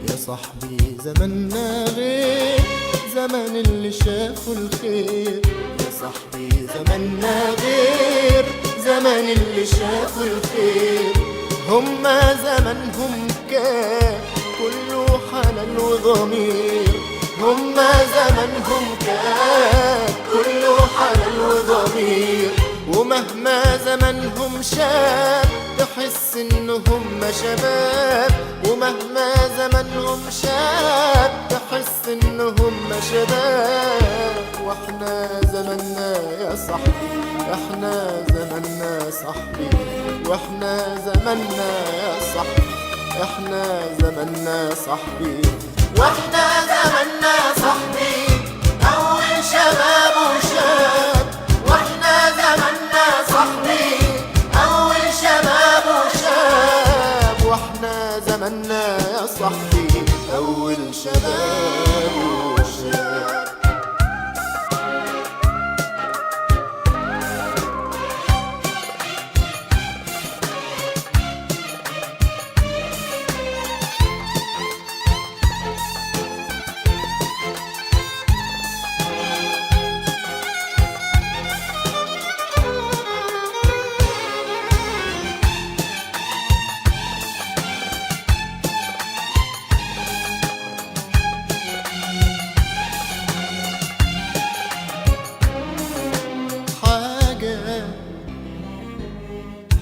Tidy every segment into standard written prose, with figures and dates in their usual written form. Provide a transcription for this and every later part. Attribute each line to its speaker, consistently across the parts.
Speaker 1: يا صاحبي زماننا غير زمان اللي شافوا الخير. يا صاحبي زماننا غير زمان اللي شافوا الخير. هما زمانهم كان كله حنان وضمير. هما زمانهم كان كله حنان وضمير. ومهما زمانهم شاب تحس انهم شباب. ومهما زمانهم شاب تحس انهم شباب. واحنا زماننا يا صاحبي، احنا زماننا صاحبي، واحنا زماننا يا صاحبي، احنا زماننا صاحبي، واحنا زماننا صاحبي اول شباب وشاب. واحنا زماننا صاحبي اول شباب وشاب. واحنا زماننا يا صاحبي اول شباب وشاب.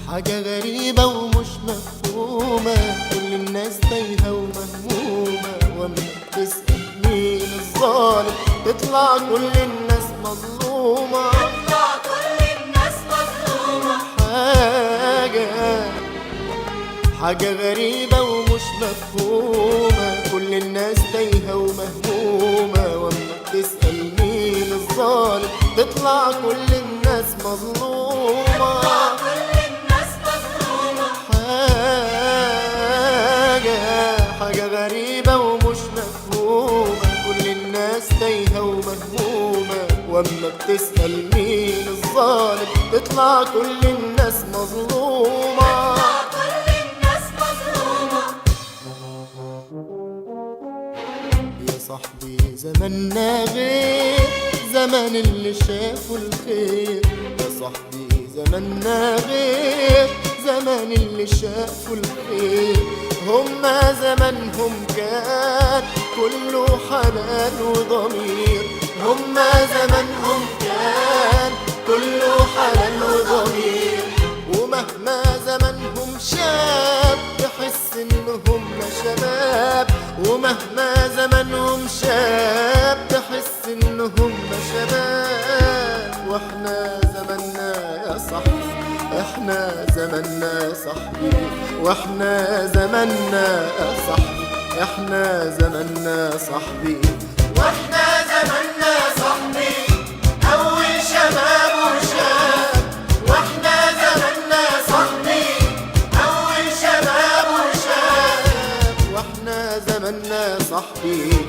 Speaker 1: حاجة غريبة ومش مفهومة، كل الناس تايهة ومهمومة. وأما تسأل مين الظالم تطلع كل الناس مظلومة.
Speaker 2: تطلع كل الناس مظلومة.
Speaker 1: حاجة غريبة ومش مفهومة، كل الناس تايهة ومهمومة. وأما تسأل مين الظالم تطلع كل الناس مظلومة. حاجة غريبة ومش مفهومة، كل الناس تايهة ومهمومة. واما بتسأل مين الظالم تطلع كل الناس مظلومة. يا صاحبي زماننا غير زمان اللي شافوا الخير. يا صاحبي زماننا غير زمان اللي شافوا الخير. هما زمانهم كان كله حنان وضمير. هما زمانهم كان كله حنان وضمير. ومهما زمانهم شاب تحس انهم شباب. ومهما زمانهم شاب تحس انهم شباب. واحنا زماننا يا صاحبي، احنا زماننا صاحبي، واحنا زماننا يا صاحبي، احنا زماننا صاحبي، واحنا زماننا صاحبي اول شباب وشاب. واحنا زماننا صاحبي اول شباب وشاب. واحنا زماننا صاحبي